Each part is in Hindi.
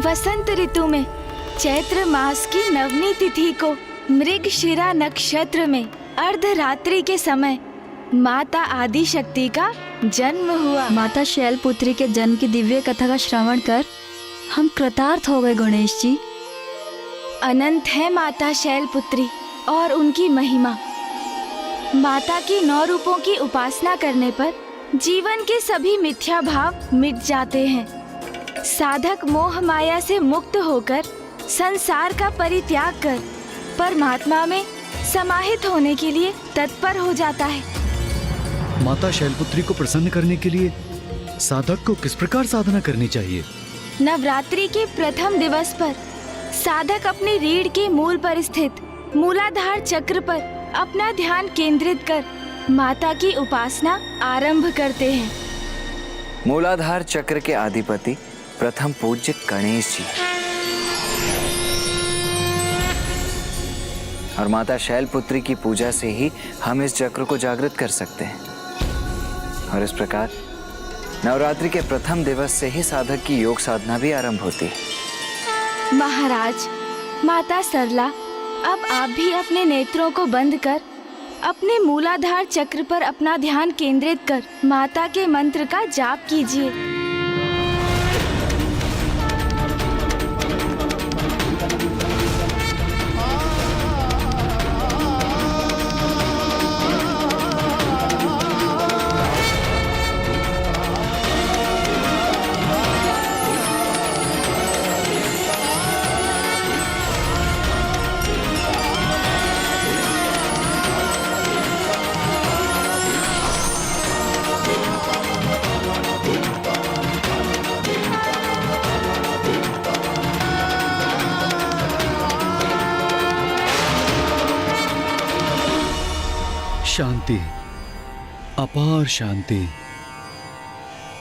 वसंत ऋतु में चैत्र मास की नवमी तिथि को मृगशिरा नक्षत्र में अर्धरात्रि के समय माता आदि शक्ति का जन्म हुआ। माता शैलपुत्री के जन्म की दिव्य कथा का श्रवण कर हम कृतार्थ हो गए गणेश जी। अनंत है माता शैलपुत्री और उनकी महिमा। माता की 9 रूपों की उपासना करने पर जीवन के सभी मिथ्या भाव मिट जाते हैं। साधक मोह माया से मुक्त होकर संसार का परित्याग कर परमात्मा में समाहित होने के लिए तत्पर हो जाता है। माता शैलपुत्री को प्रसन्न करने के लिए साधक को किस प्रकार साधना करनी चाहिए? नवरात्रि के प्रथम दिवस पर साधक अपनी रीढ़ के मूल पर स्थित मूलाधार चक्र पर अपना ध्यान केंद्रित कर माता की उपासना आरंभ करते हैं। मूलाधार चक्र के अधिपति प्रथम पूज्य गणेश जी और माता शैलपुत्री की पूजा से ही हम इस चक्र को जागृत कर सकते हैं। और इस प्रकार नवरात्रि के प्रथम दिवस से ही साधक की योग साधना भी आरंभ होती है। महाराज, माता सरला, अब आप भी अपने नेत्रों को बंद कर अपने मूलाधार चक्र पर अपना ध्यान केंद्रित कर माता के मंत्र का जाप कीजिए। शांति, अपार शांति,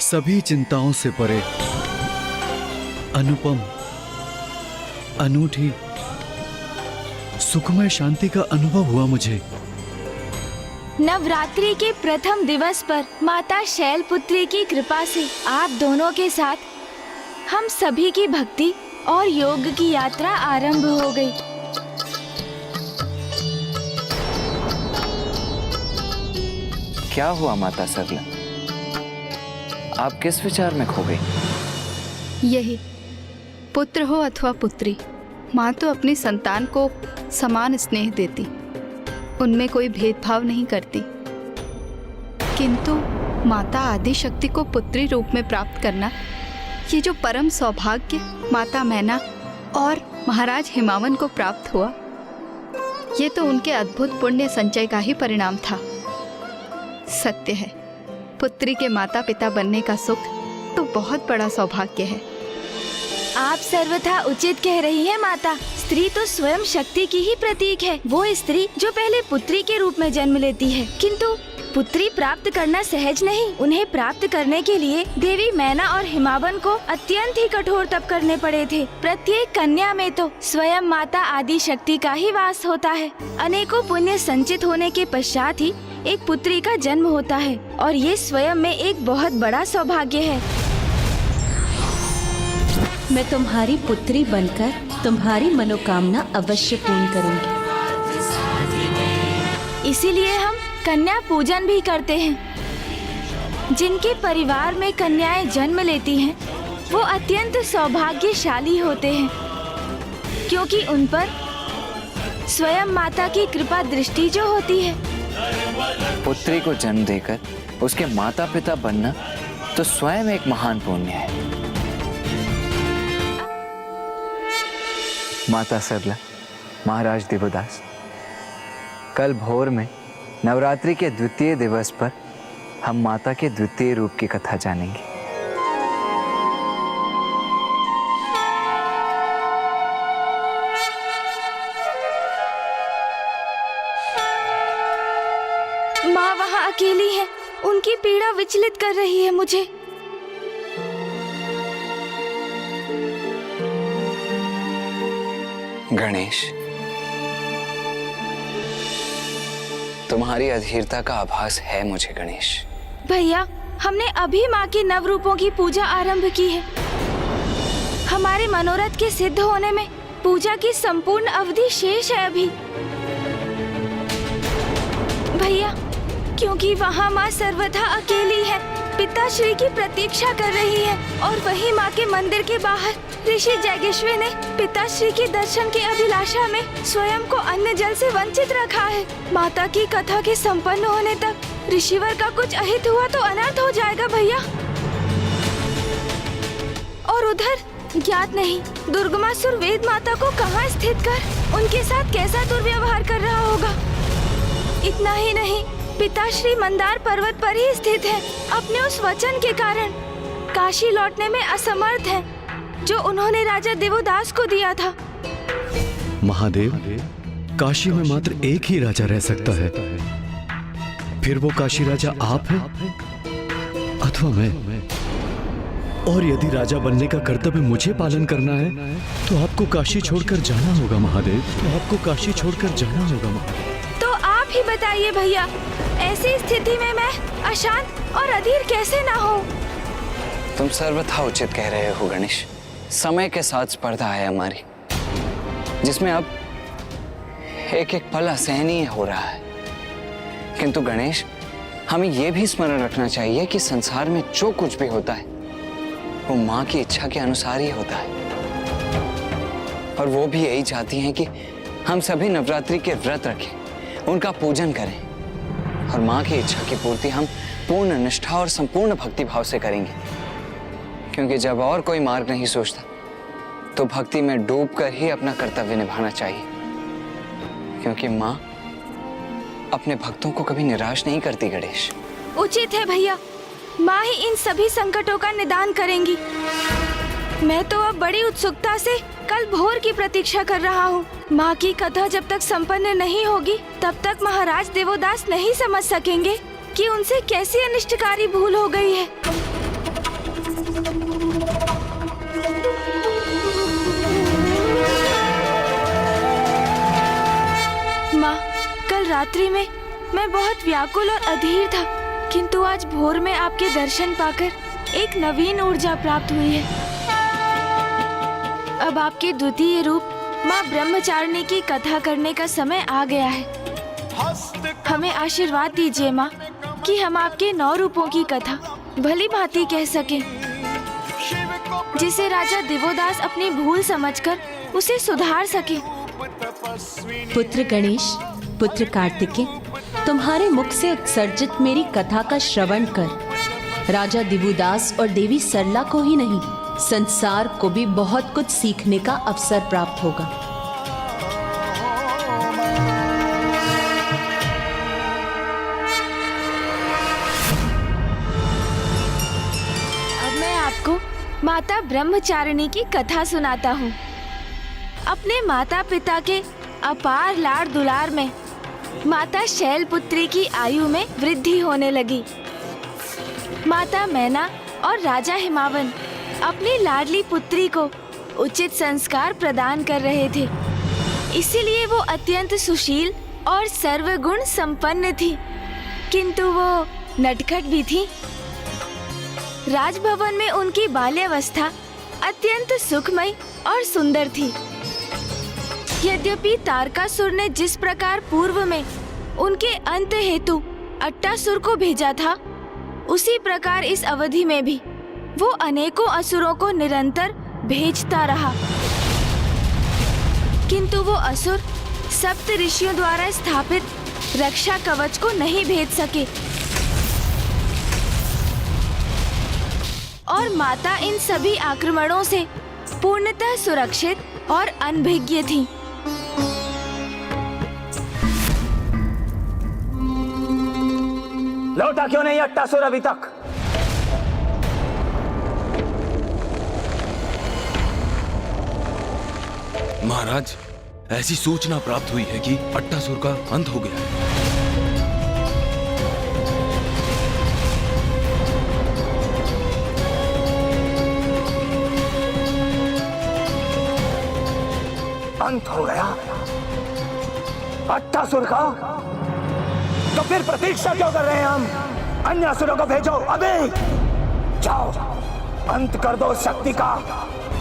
सभी चिंताओं से परे, अनुपम, अनूठी, सुखमय शांति का अनुभव हुआ मुझे। नवरात्रि के प्रथम दिवस पर माता शैलपुत्री की कृपा से आप दोनों के साथ हम सभी की भक्ति और योग की यात्रा आरंभ हो गई। क्या हुआ माता सरला? आप किस विचार में खो गई? यही, पुत्र हो अथवा पुत्री, माँ तो अपनी संतान को समान स्नेह देती, उनमें कोई भेदभाव नहीं करती। किंतु माता आदि शक्ति को पुत्री रूप में प्राप्त करना, ये जो परम सौभाग्य माता मैना और महाराज हिमावन को प्राप्त हुआ, ये तो उनके अद्भुत पुण्य संचय का ही परिणाम था। सत्य है, पुत्री के माता पिता बनने का सुख तो बहुत बड़ा सौभाग्य है। आप सर्वथा उचित कह रही हैं माता। स्त्री तो स्वयं शक्ति की ही प्रतीक है। वो स्त्री जो पहले पुत्री के रूप में जन्म लेती है, किंतु पुत्री प्राप्त करना सहज नहीं। उन्हें प्राप्त करने के लिए देवी मैना और हिमावन को अत्यंत ही कठोर तप करने पड़े थे। प्रत्येक कन्या में तो स्वयं माता आदि शक्ति का ही वास होता है। अनेकों पुण्य संचित होने के पश्चात ही एक पुत्री का जन्म होता है और ये स्वयं में एक बहुत बड़ा सौभाग्य है। मैं तुम्हारी पुत्री बनकर तुम्हारी मनोकामना अवश्य पूर्ण करूंगी। इसीलिए हम कन्या पूजन भी करते हैं। जिनके परिवार में कन्याएं जन्म लेती हैं, वो अत्यंत सौभाग्यशाली होते हैं, क्योंकि उन पर स्वयं माता की कृपा दृष्टि जो होती है। पुत्री को जन्म देकर उसके माता पिता बनना तो स्वयं एक महान पुण्य है। माता सरला, महाराज दिव्यदास, कल भोर में नवरात्रि के द्वितीय दिवस पर हम माता के द्वितीय रूप की कथा जानेंगे। माँ वहाँ अकेली है, उनकी पीड़ा विचलित कर रही है मुझे। गणेश, तुम्हारी अधीरता का आभास है मुझे। गणेश भैया, हमने अभी माँ के नव रूपों की पूजा आरंभ की है। हमारे मनोरथ के सिद्ध होने में पूजा की संपूर्ण अवधि शेष है अभी। भैया, क्योंकि वहाँ माँ सर्वथा अकेली है, पिताश्री की प्रतीक्षा कर रही है और वही माँ के मंदिर के बाहर ऋषि जैगेश्वर ने पिताश्री के दर्शन की अभिलाषा में स्वयं को अन्न जल से वंचित रखा है। माता की कथा के संपन्न होने तक ऋषिवर का कुछ अहित हुआ तो अनर्थ हो जाएगा भैया। और उधर ज्ञात नहीं दुर्गमासुर वेद माता को कहाँ स्थित कर उनके साथ कैसा दुर्व्यवहार कर रहा होगा। इतना ही नहीं, पिताश्री मंदार पर्वत पर ही स्थित है। अपने उस वचन के कारण काशी लौटने में असमर्थ है जो उन्होंने राजा देवोदास को दिया था। महादेव, काशी में मात्र एक ही राजा रह सकता है। फिर वो काशी राजा आप हैं अथवा मैं। और यदि राजा बनने का कर्तव्य मुझे पालन करना है तो आपको काशी छोड़कर जाना होगा महादेव, तो आपको काशी छोड़कर जाना होगा महादेव। तो आप ही बताइए भैया, ऐसी स्थिति में मैं अशांत और अधीर कैसे ना हो। तुम सर्वथा उचित कह रहे हो गणेश। समय के साथ स्पर्धा है हमारी, जिसमें अब एक एक पल असहनीय हो रहा है। किंतु गणेश, हमें यह भी स्मरण रखना चाहिए कि संसार में जो कुछ भी होता है वो माँ की इच्छा के अनुसार ही होता है। और वो भी यही चाहती हैं कि हम सभी नवरात्रि के व्रत रखें, उनका पूजन करें और माँ की इच्छा की पूर्ति हम पूर्ण निष्ठा और संपूर्ण भक्ति भाव से करेंगे। क्योंकि जब और कोई मार्ग नहीं सोचता तो भक्ति में डूबकर ही अपना कर्तव्य निभाना चाहिए। क्योंकि माँ अपने भक्तों को कभी निराश नहीं करती गणेश। उचित है भैया, माँ ही इन सभी संकटों का निदान करेंगी। मैं तो अब बड़ी उत्सुकता से कल भोर की प्रतीक्षा कर रहा हूँ। माँ की कथा जब तक संपन्न नहीं होगी तब तक महाराज देवोदास नहीं समझ सकेंगे कि उनसे कैसी अनिष्टकारी भूल हो गई है। माँ, कल रात्रि में मैं बहुत व्याकुल और अधीर था, किंतु आज भोर में आपके दर्शन पाकर एक नवीन ऊर्जा प्राप्त हुई है। अब आपके द्वितीय रूप माँ ब्रह्मचारिणी की कथा करने का समय आ गया है। हमें आशीर्वाद दीजिए माँ कि हम आपके 9 रूपों की कथा भली भांति कह सकें, जिसे राजा देवोदास अपनी भूल समझकर उसे सुधार सके। पुत्र गणेश, पुत्र कार्तिकेय, तुम्हारे मुख से उत्सर्जित मेरी कथा का श्रवण कर राजा दिवोदास और देवी सरला को ही नहीं, संसार को भी बहुत कुछ सीखने का अवसर प्राप्त होगा। अब मैं आपको माता ब्रह्मचारिणी की कथा सुनाता हूँ। अपने माता पिता के अपार लाड़ दुलार में माता शैलपुत्री की आयु में वृद्धि होने लगी। माता मैना और राजा हिमावन अपनी लाडली पुत्री को उचित संस्कार प्रदान कर रहे थे, इसीलिए वो अत्यंत सुशील और सर्वगुण संपन्न थी, किंतु वो नटखट भी थी। राजभवन में उनकी बाल्यावस्था अत्यंत सुखमय और सुंदर थी। यद्यपि तारकासुर ने जिस प्रकार पूर्व में उनके अंत हेतु अट्टासुर को भेजा था, उसी प्रकार इस अवधि में भी वो अनेकों असुरों को निरंतर भेजता रहा। किंतु वो असुर सप्त ऋषियों द्वारा स्थापित रक्षा कवच को नहीं भेज सके और माता इन सभी आक्रमणों से पूर्णतः सुरक्षित और अनभिज्ञ थी। लौटा क्यों नहीं अट्टासुर अभी तक? महाराज, ऐसी सूचना प्राप्त हुई है कि अट्टासुर का अंत हो गया है। अंत हो गया अट्टासुर का? तो फिर प्रतीक्षा क्यों कर रहे हैं हम? अन्य असुरों को भेजो, अभी जाओ, अंत कर दो शक्ति का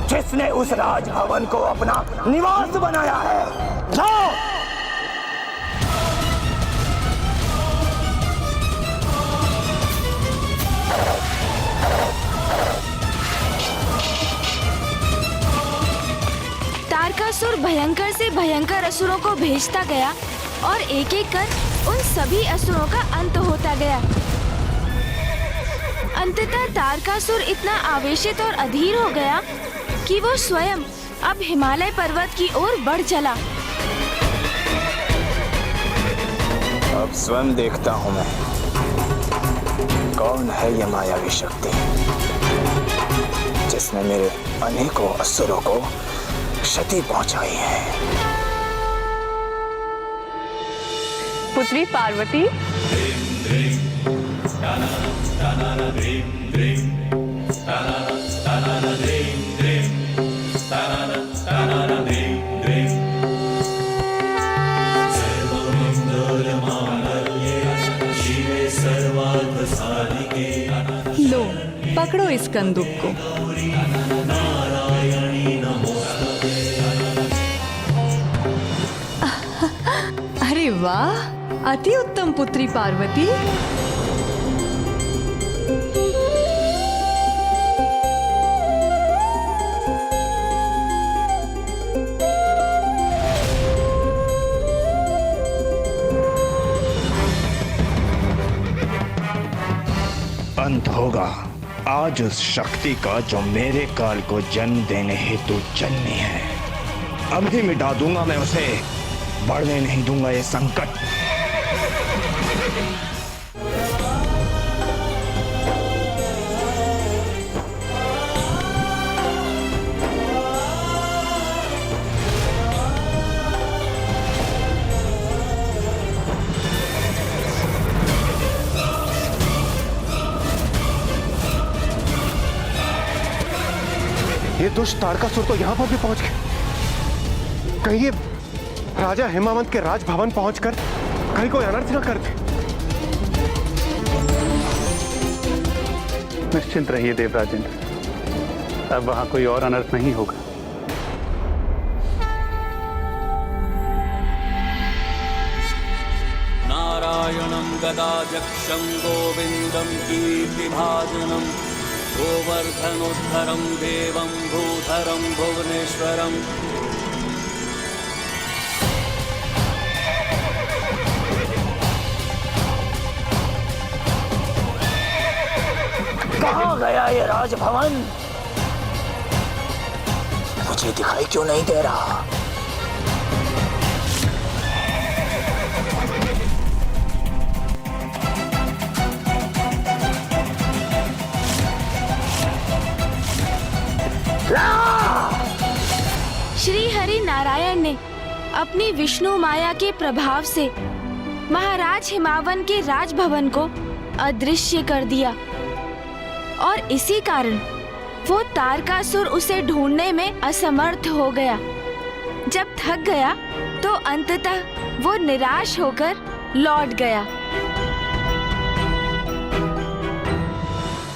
जिसने उस राजभवन को अपना निवास बनाया है। जाओ। तारकासुर भयंकर से भयंकर असुरों को भेजता गया और एक एक कर उन सभी असुरों का अंत होता गया। अंततः तारकासुर इतना आवेशित और अधीर हो गया कि वो स्वयं अब हिमालय पर्वत की ओर बढ़ चला। अब स्वयं देखता हूँ मैं, कौन है ये मायावी शक्ति जिसने मेरे अनेकों असुरों को क्षति पहुंचाई है। पुत्री पार्वती, लो पकड़ो इस कंदूक को। अरे वाह, अति उत्तम पुत्री पार्वती। अंत होगा आज उस शक्ति का जो मेरे काल को जन्म देने हेतु जन्मी है। अभी मिटा दूंगा मैं उसे, बढ़ने नहीं दूंगा ये संकट। ये दुष्ट तारकासुर तो यहाँ पर भी पहुंच गए। कहीं ये राजा हिमावंत के राजभवन पहुंचकर कहीं कोई अनर्थ न कर दे। निश्चिंत रहिए देवराजेंद्र, अब वहां कोई और अनर्थ नहीं होगा। नारायणं गदाजक्षं गोविंदं कीर्तिभाजनं गोवर्धनोद्धरं देवं भूधरं भुवनेश्वरम्। कहाँ गया ये राजभवन? मुझे दिखाई क्यों नहीं दे रहा? श्री हरि नारायण ने अपनी विष्णु माया के प्रभाव से महाराज हिमावन के राजभवन को अदृश्य कर दिया और इसी कारण वो तारकासुर उसे ढूंढने में असमर्थ हो गया। जब थक गया तो अंततः वो निराश होकर लौट गया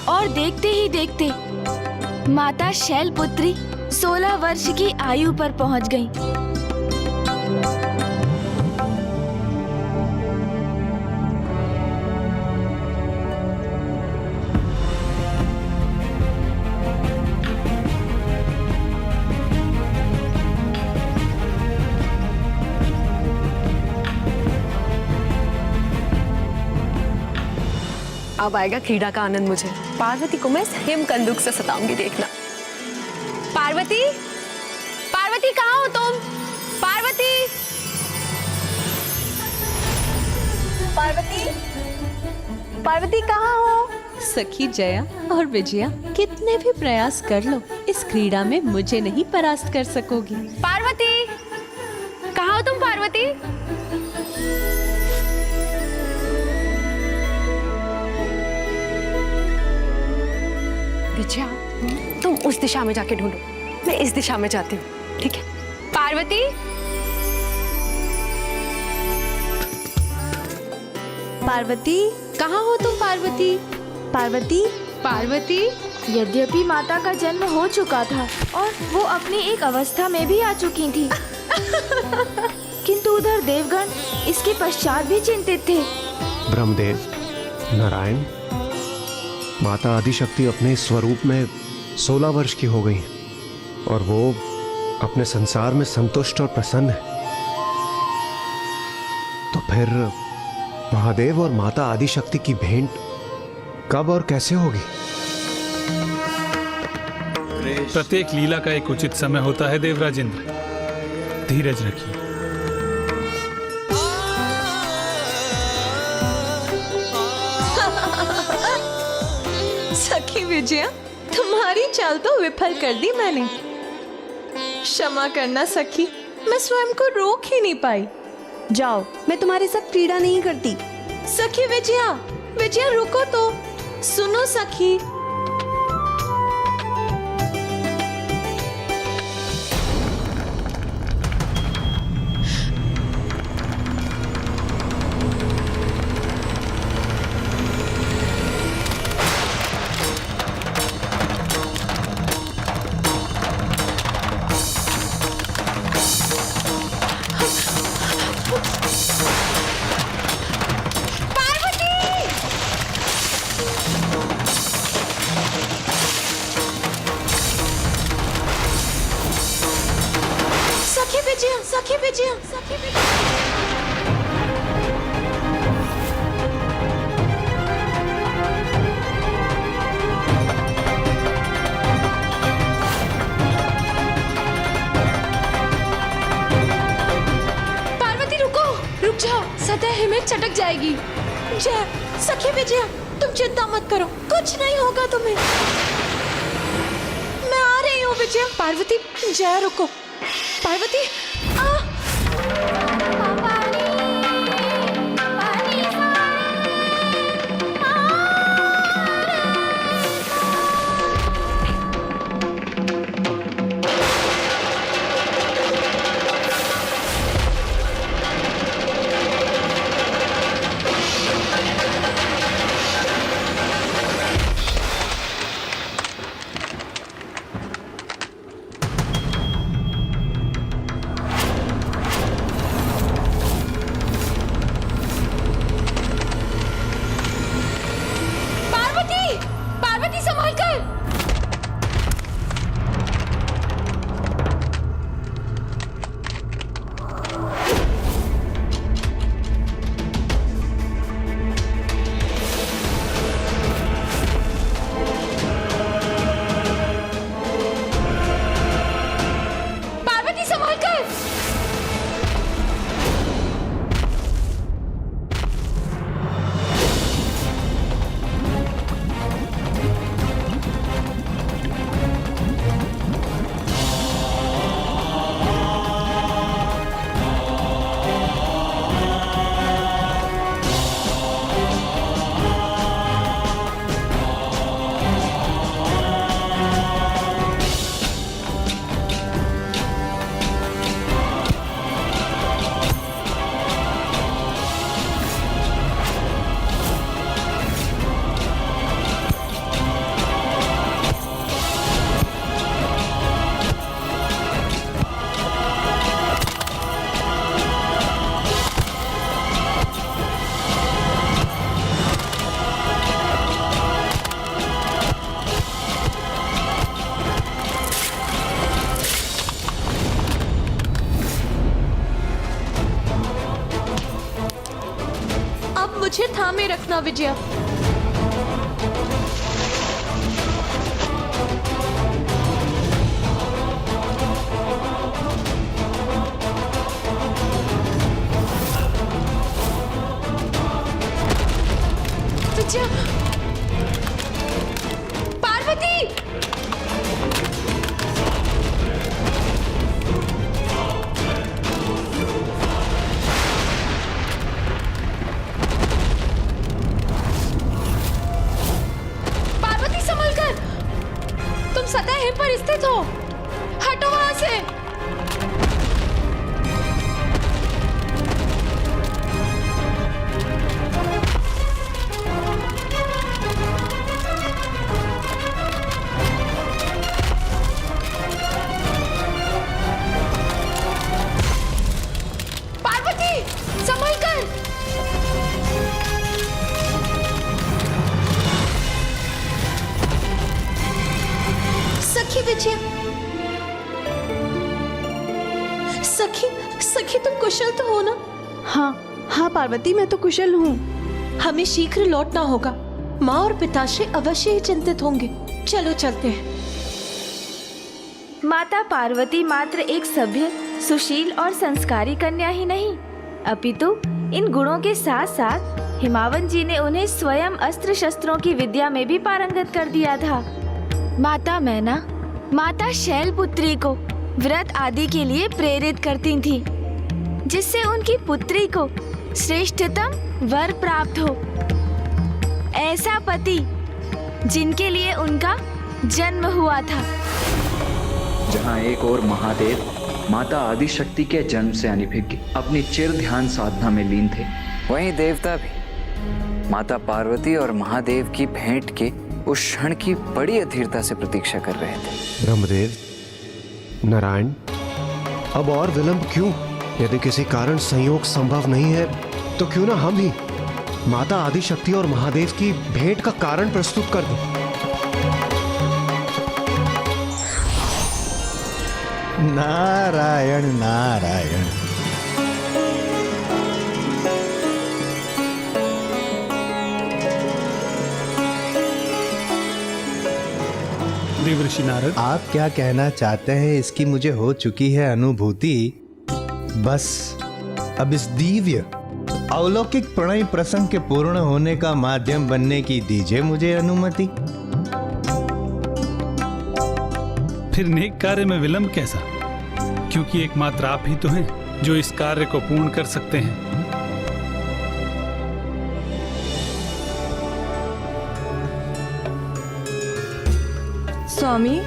और देखते ही देखते माता शैलपुत्री 16 वर्ष की आयु पर पहुंच गई। अब आएगा क्रीड़ा का आनंद मुझे। पार्वती को मैं हिम कंदूक से सताऊंगी, देखना। पार्वती, पार्वती कहाँ हो तुम? पार्वती, पार्वती, पार्वती कहाँ हो? सखी जया और विजया कितने भी प्रयास कर लो, इस क्रीड़ा में मुझे नहीं परास्त कर सकोगी। पार्वती, कहाँ हो तुम? पार्वती, विजया तुम उस दिशा में जाके ढूंढो, मैं इस दिशा में जाती हूँ, ठीक है? पार्वती, पार्वती कहाँ हो तुम? पार्वती, पार्वती पार्वती, यद्यपि माता का जन्म हो चुका था और वो अपनी एक अवस्था में भी आ चुकी थी, किंतु उधर देवगण इसके पश्चात भी चिंतित थे। ब्रह्मदेव, नारायण, माता आदिशक्ति अपने स्वरूप में 16 वर्ष की हो गई और वो अपने संसार में संतुष्ट और प्रसन्न है। तो फिर महादेव और माता आदिशक्ति की भेंट कब और कैसे होगी? प्रत्येक लीला का एक उचित समय होता है देवराजेंद्र, धीरज रखिए। सखी विजया, तुम्हारी चाल तो विफल कर दी मैंने। क्षमा करना सखी, मैं स्वयं को रोक ही नहीं पाई। जाओ, मैं तुम्हारे साथ क्रीड़ा नहीं करती। सखी विजया, विजया रुको तो, सुनो सखी। सखी विजया, सखी विजया। पार्वती रुको, रुक जाओ, सतह हिमें चटक जाएगी। जय, सखी विजया, तुम चिंता मत करो, कुछ नहीं होगा तुम्हें। मैं आ रही हूँ विजया। पार्वती, जय रुको। पार्वती, मुझे थामे रखना विजया। विजया, पार्वती, सखी सखी तुम कुशल तो हो ना? हाँ हाँ पार्वती, मैं तो कुशल हूँ। हमें शीघ्र लौटना होगा। माँ और पिताश्री अवश्य ही चिंतित होंगे। चलो चलते हैं। माता पार्वती मात्र एक सभ्य, सुशील और संस्कारी कन्या ही नहीं, अपितु इन गुणों के साथ साथ हिमावन जी ने उन्हें स्वयं अस्त्र शस्त्रों की विद्या में भी पारंगत कर दिया था। माता मैना माता शैलपुत्री को व्रत आदि के लिए प्रेरित करती थी, जिससे उनकी पुत्री को श्रेष्ठतम वर प्राप्त हो। ऐसा पति जिनके लिए उनका जन्म हुआ था। जहाँ एक और महादेव माता आदिशक्ति के जन्म से अनिभिज्ञ अपनी चिर ध्यान साधना में लीन थे, वहीं देवता भी माता पार्वती और महादेव की भेंट के उस क्षण की बड़ी अधीरता से प्रतीक्षा कर रहे थे। ब्रह्मदेव, नारायण, अब और विलंब क्यों? यदि किसी कारण संयोग संभव नहीं है तो क्यों ना हम ही माता आदिशक्ति और महादेव की भेंट का कारण प्रस्तुत कर दें। नारायण नारायण। देवर्षि नारद, आप क्या कहना चाहते हैं इसकी मुझे हो चुकी है अनुभूति। बस अब इस दिव्य अलौकिक प्रणय प्रसंग के पूर्ण होने का माध्यम बनने की दीजिए मुझे अनुमति। फिर नेक कार्य में विलंब कैसा? क्योंकि एकमात्र आप ही तो हैं जो इस कार्य को पूर्ण कर सकते हैं। स्वामी,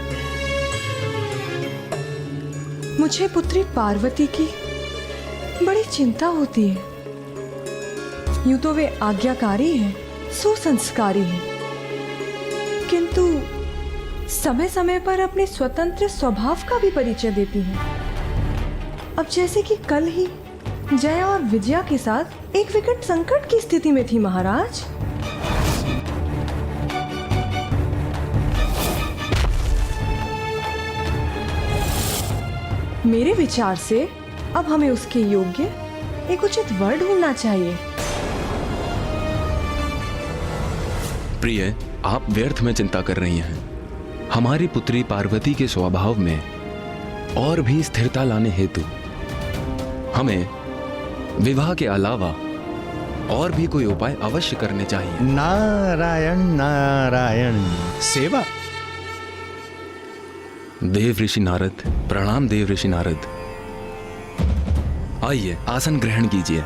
मुझे पुत्री पार्वती की बड़ी चिंता होती है। यूं तो वे आज्ञाकारी हैं, सुसंस्कारी हैं, किंतु समय समय पर अपने स्वतंत्र स्वभाव का भी परिचय देती हैं। अब जैसे कि कल ही जया और विजया के साथ एक विकट संकट की स्थिति में थी महाराज। मेरे विचार से अब हमें उसके योग्य एक उचित वर ढूंढना चाहिए। प्रिय, आप व्यर्थ में चिंता कर रही हैं। हमारी पुत्री पार्वती के स्वभाव में और भी स्थिरता लाने हेतु हमें विवाह के अलावा और भी कोई उपाय अवश्य करने चाहिए। नारायण नारायण। सेवा। देव ऋषि नारद, प्रणाम देव ऋषि नारद। आइए, आसन ग्रहण कीजिए।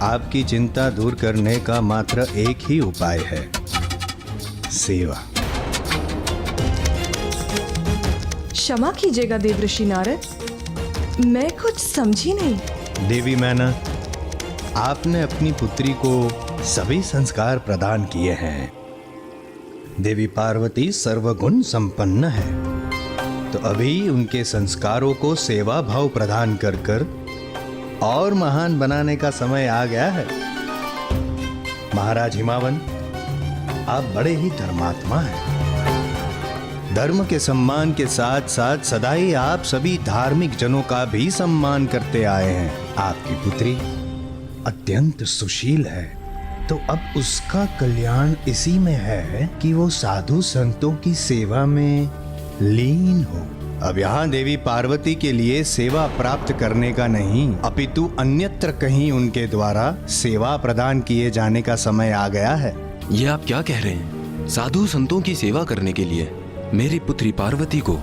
आपकी चिंता दूर करने का मात्र एक ही उपाय है, सेवा। क्षमा कीजिएगा देव ऋषि नारद, मैं कुछ समझी नहीं। देवी मैना, आपने अपनी पुत्री को सभी संस्कार प्रदान किए हैं। देवी पार्वती सर्वगुण संपन्न है, तो अभी उनके संस्कारों को सेवा भाव प्रदान कर कर और महान बनाने का समय आ गया है। महाराज हिमावन, आप बड़े ही धर्मात्मा हैं। धर्म के सम्मान के साथ साथ सदा ही आप सभी धार्मिक जनों का भी सम्मान करते आए हैं। आपकी पुत्री अत्यंत सुशील है, तो अब उसका कल्याण इसी में है कि वो साधु संतों की सेवा में लीन हो। अब यहाँ देवी पार्वती के लिए सेवा प्राप्त करने का नहीं, अपितु अन्यत्र कहीं उनके द्वारा सेवा प्रदान किए जाने का समय आ गया है। ये आप क्या कह रहे हैं? साधु संतों की सेवा करने के लिए मेरी पुत्री पार्वती को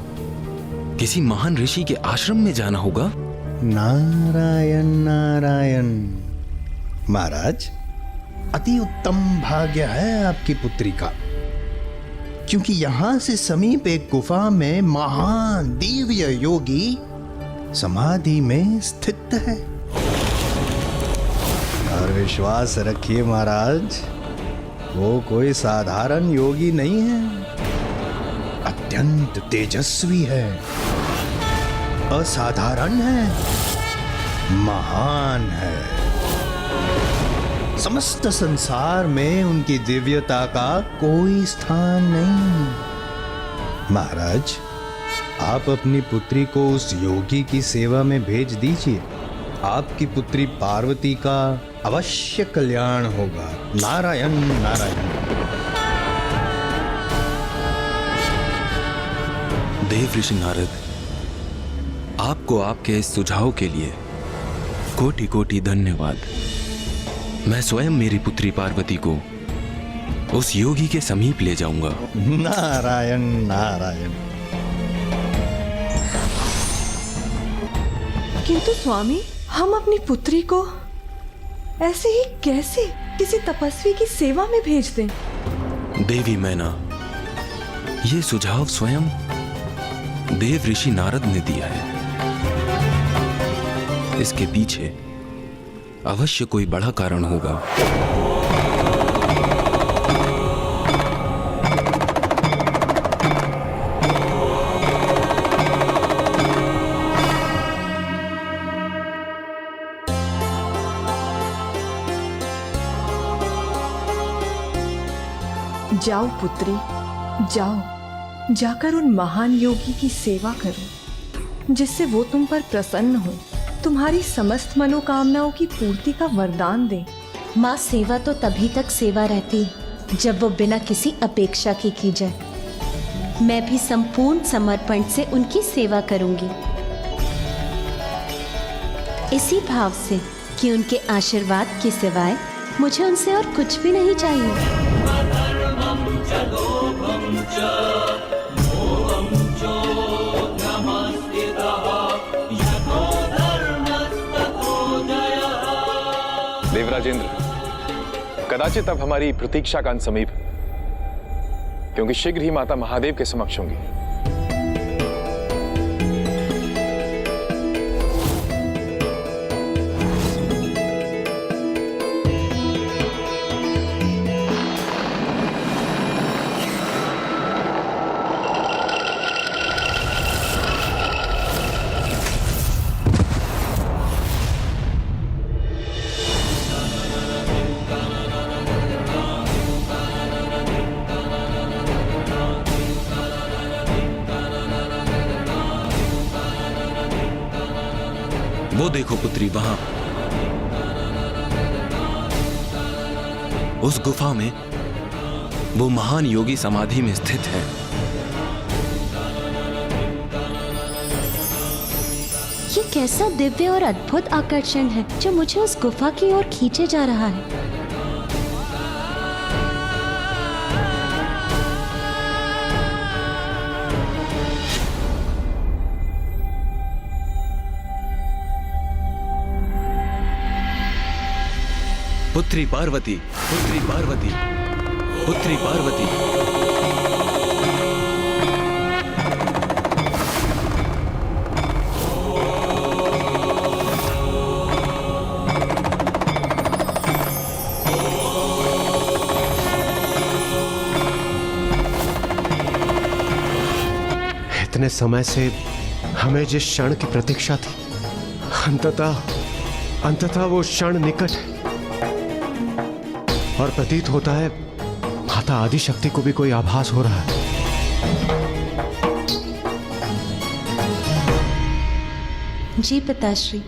किसी महान ऋषि के आश्रम में जाना होगा? नारायण नारायण। महाराज, अति उत्तम भाग्य है आपकी पुत्री का, क्योंकि यहां से समीप एक गुफा में महान दिव्य योगी समाधि में स्थित है। और विश्वास रखिए महाराज, वो कोई साधारण योगी नहीं है, अत्यंत तेजस्वी है, असाधारण है, महान है। समस्त संसार में उनकी दिव्यता का कोई स्थान नहीं। महाराज, आप अपनी पुत्री को उस योगी की सेवा में भेज दीजिए। आपकी पुत्री पार्वती का अवश्य कल्याण होगा। नारायण नारायण। देव ऋषि नारद, आपको आपके इस सुझाव के लिए कोटि कोटि धन्यवाद। मैं स्वयं मेरी पुत्री पार्वती को उस योगी के समीप ले जाऊंगा। नारायण नारायण। किंतु स्वामी, हम अपनी पुत्री को ऐसे ही कैसे किसी तपस्वी की सेवा में भेज दें? देवी मैना, ये सुझाव स्वयं देव ऋषि नारद ने दिया है। इसके पीछे अवश्य कोई बड़ा कारण होगा। जाओ पुत्री, जाओ, जाकर उन महान योगी की सेवा करो, जिससे वो तुम पर प्रसन्न हो, तुम्हारी समस्त मनोकामनाओं की पूर्ति का वरदान दे। माँ, सेवा तो तभी तक सेवा रहती है जब वो बिना किसी अपेक्षा के की जाए। मैं भी संपूर्ण समर्पण से उनकी सेवा करूंगी, इसी भाव से कि उनके आशीर्वाद के सिवाय मुझे उनसे और कुछ भी नहीं चाहिए। देवराजेंद्र, कदाचित अब हमारी प्रतीक्षा का अंत समीप, क्योंकि शीघ्र ही माता महादेव के समक्ष होंगी। वो देखो पुत्री, वहां उस गुफा में वो महान योगी समाधि में स्थित है। ये कैसा दिव्य और अद्भुत आकर्षण है जो मुझे उस गुफा की ओर खींचे जा रहा है। पुत्री पार्वती, पुत्री पार्वती, पुत्री पार्वती। इतने समय से हमें जिस क्षण की प्रतीक्षा थी, अंततः वो क्षण निकट है। और प्रतीत होता है माता आदिशक्ति को भी कोई आभास हो रहा है। जी पिताश्री।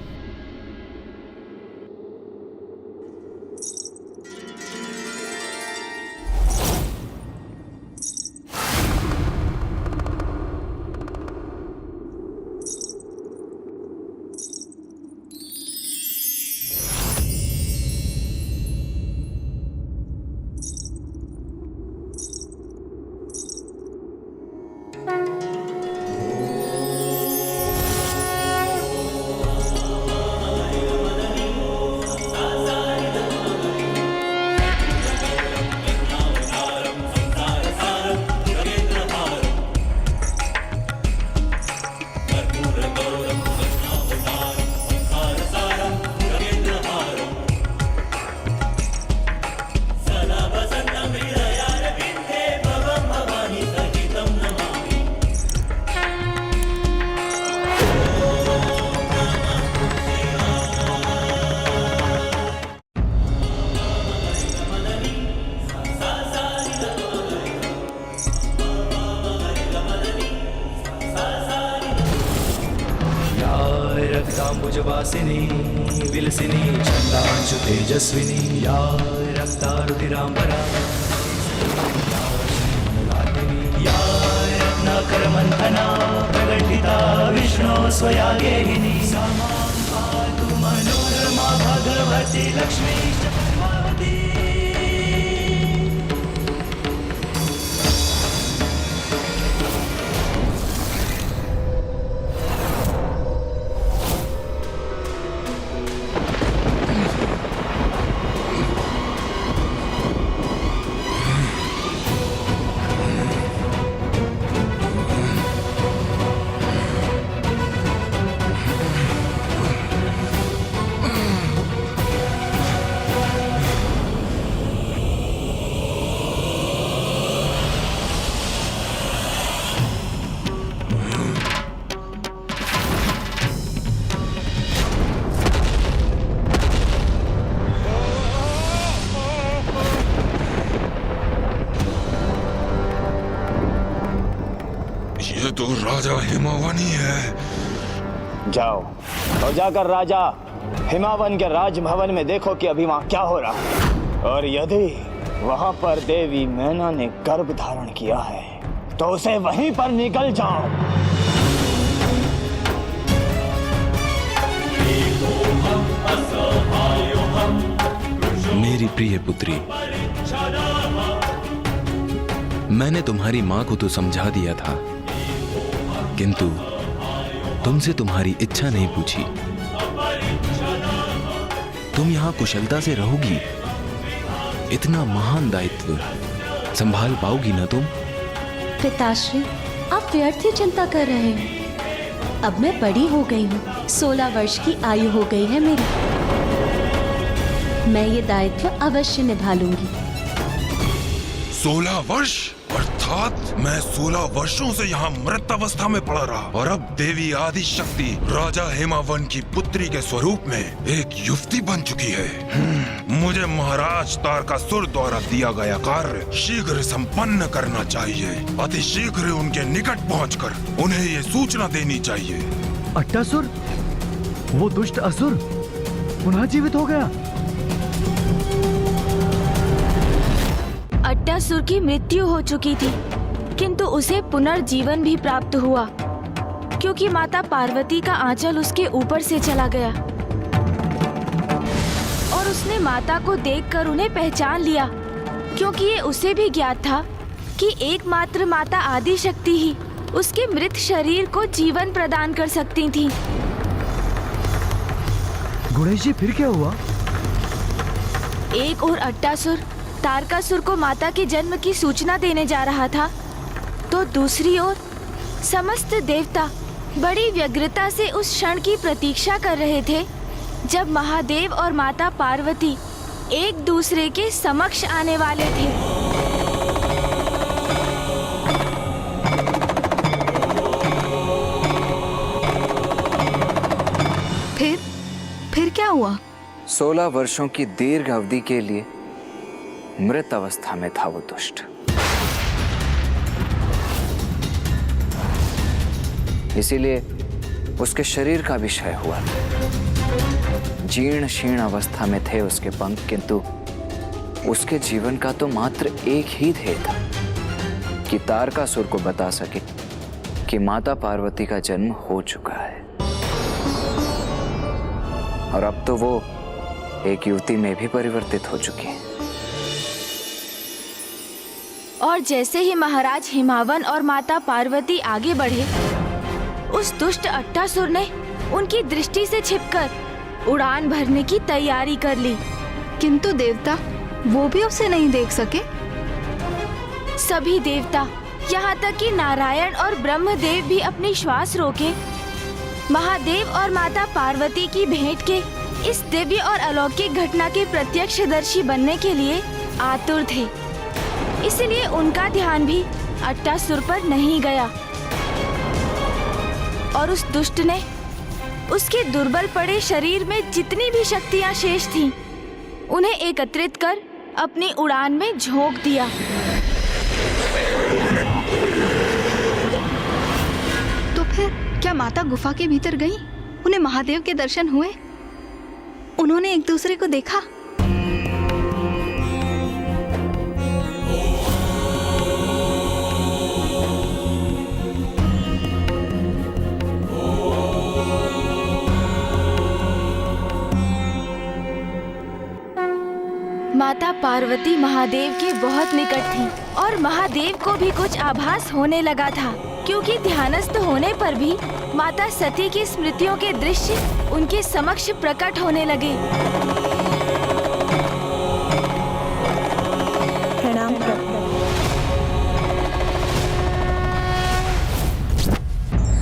रक्ताम्बुजवासिनी विलसिनी छन्दांशु तेजस्विनी या रक्तारुधिराम्बरा या रत्नाकरमन्थना प्रकटिता विष्णो स्वया गेहिनी सा मां पातु मनोरमा भगवती लक्ष्मी च पद्मावती। तो राजा हिमावनी है। जाओ और जाकर राजा हिमावन के राजभवन में देखो कि अभी वहां क्या हो रहा है, और यदि वहां पर देवी मैना ने गर्भ धारण किया है तो उसे वहीं पर निकल जाओ। मेरी प्रिय पुत्री, मैंने तुम्हारी माँ को तो समझा दिया था, किंतु तुमसे तुम्हारी इच्छा नहीं पूछी। तुम यहाँ कुशलता से रहोगी? इतना महान दायित्व संभाल पाओगी ना तुम? पिताश्री, आप व्यर्थ ही चिंता कर रहे हैं। अब मैं बड़ी हो गई हूँ, 16 वर्ष की आयु हो गई है मेरी। मैं ये दायित्व अवश्य निभा लूंगी। 16 वर्ष? अर्थात मैं 16 वर्षों से यहाँ मृत अवस्था में पड़ा रहा, और अब देवी आदि शक्ति राजा हिमावन की पुत्री के स्वरूप में एक युवती बन चुकी है। मुझे महाराज तारकासुर द्वारा दिया गया कार्य शीघ्र संपन्न करना चाहिए। अति शीघ्र उनके निकट पहुंचकर उन्हें ये सूचना देनी चाहिए। अट्टासुर, वो दुष्ट असुर पुनः जीवित हो गया। अट्टासुर की मृत्यु हो चुकी थी, किंतु उसे पुनर्जीवन भी प्राप्त हुआ, क्योंकि माता पार्वती का आंचल उसके ऊपर से चला गया और उसने माता को देखकर उन्हें पहचान लिया, क्योंकि ये उसे भी ज्ञात था कि एकमात्र माता आदि शक्ति ही उसके मृत शरीर को जीवन प्रदान कर सकती थी। गणेश जी, फिर क्या हुआ? एक और अट्टासुर तारकासुर को माता के जन्म की सूचना देने जा रहा था, तो दूसरी ओर समस्त देवता बड़ी व्यग्रता से उस क्षण की प्रतीक्षा कर रहे थे जब महादेव और माता पार्वती एक दूसरे के समक्ष आने वाले थे। फिर क्या हुआ? 16 वर्षों की दीर्घ अवधि के लिए मृत अवस्था में था वो दुष्ट। इसीलिए उसके शरीर का भी क्षय हुआ। जीर्ण शीर्ण अवस्था में थे उसके पंख, किंतु उसके जीवन का तो मात्र एक ही ध्येय था कि तारकासुर को बता सके कि माता पार्वती का जन्म हो चुका है, और अब तो वो एक युवती में भी परिवर्तित हो चुकी है। और जैसे ही महाराज हिमावन और माता पार्वती आगे बढ़े, उस दुष्ट अट्टासुर ने उनकी दृष्टि से छिपकर उड़ान भरने की तैयारी कर ली। किंतु देवता वो भी उसे नहीं देख सके। सभी देवता, यहाँ तक कि नारायण और ब्रह्मदेव भी अपनी श्वास रोके महादेव और माता पार्वती की भेंट के इस दिव्य और अलौकिक घटना के प्रत्यक्षदर्शी बनने के लिए आतुर थे। इसलिए उनका ध्यान भी अट्टासुर पर नहीं गया, और उस दुष्ट ने उसके दुर्बल पड़े शरीर में जितनी भी शक्तियां शेष थीं, उन्हें एकत्रित कर अपनी उड़ान में झोंक दिया। तो फिर क्या माता गुफा के भीतर गई? उन्हें महादेव के दर्शन हुए? उन्होंने एक दूसरे को देखा? माता पार्वती महादेव के बहुत निकट थी और महादेव को भी कुछ आभास होने लगा था, क्योंकि ध्यानस्थ होने पर भी माता सती की स्मृतियों के दृश्य उनके समक्ष प्रकट होने लगे। प्रणाम।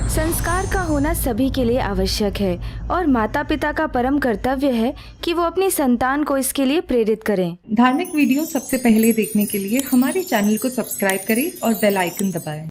संस्कार का होना सभी के लिए आवश्यक है और माता पिता का परम कर्तव्य है कि वो अपनी संतान को इसके लिए प्रेरित करें। धार्मिक वीडियो सबसे पहले देखने के लिए हमारे चैनल को सब्सक्राइब करें और बेल आइकन दबाएं।